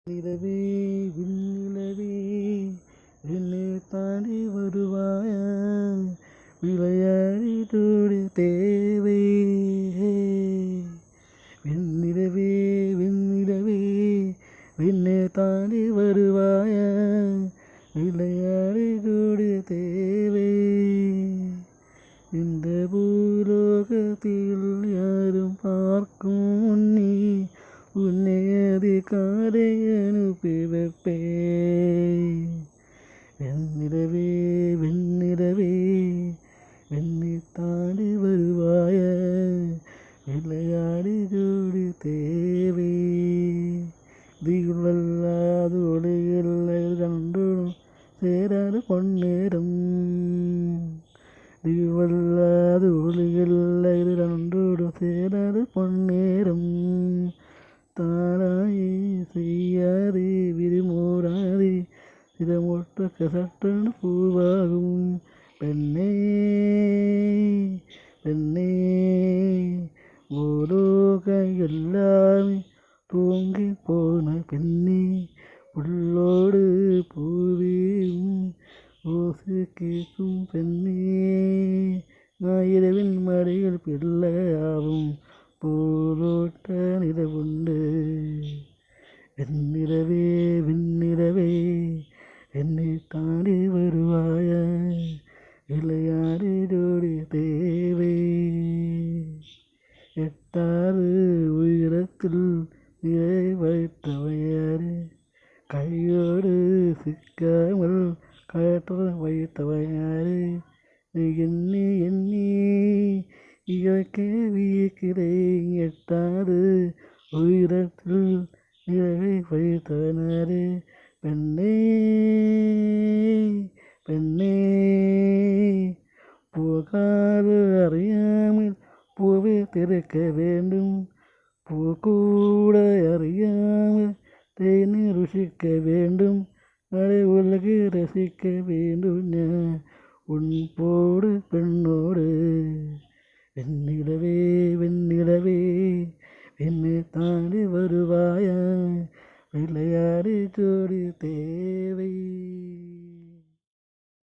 நிலவே விண்ணிலவே என்னை தாண்டி வருவாயா விளையாடி தோடி தேவை வெண்ணிலவே வெண்ணிலவே என்னை தாண்டி வருவாயா விளையாடி தோடி தேவை இந்த பூலோகத்தில் யாரும் பார்க்கும் முன்னே உன்னை அதிகாலை அனுப்பி வைப்பேன் வெண்ணிலவே வெண்ணிலவே என்னை தாண்டி வருவாய விளையாடி ஜோடி தேவை திகுழல்லாது ஒளியில்லை ரெண்டும் சேராது பொன்னேரம் திகுழல்லாது ஒளியில்லை ரெண்டோடு சேராது பொன்னேரம் தாராயே செய்யாதே விரிமோராதே இதமொட்ட கசட்டன பூவாகும் பெண்ணே பெண்ணே ஓலோக எல்லாமே தூங்கி போன பெண்ணே புள்ளோடு பூவியும் ஓசை கேட்கும் பெண்ணே ஞாயிரவின் மடிகள் பிள்ளையாவும் போலோட்ட நிலவுண்டு வெண்ணிலவே வெண்ணிலவே என்னை தாண்டி வருவாய விளையாடி ஜோடி தேவை எட்டாறு உயரத்தில் நிறை வைத்தவையாறு கையோடு சிக்காமல் காற்று வைத்தவையாறு எண்ணி எண்ணி இயற்கை வியக்கிறேன் எட்டாறு உயரத்தில் நிறை வைத்தவனாரு பெண்ணே பெண்ணே போகாது அறியாமல் பூவை திறக்க வேண்டும் பூ கூட அறியாமல் தேனை ருசிக்க வேண்டும் அதை உலகு ரசிக்க வேண்டும் நான் உன் போடு பெண்ணோடு வெண்ணிலவே வெண்ணிலவே என்னை தாண்டி வருவாயா விளையாடி ஜோடி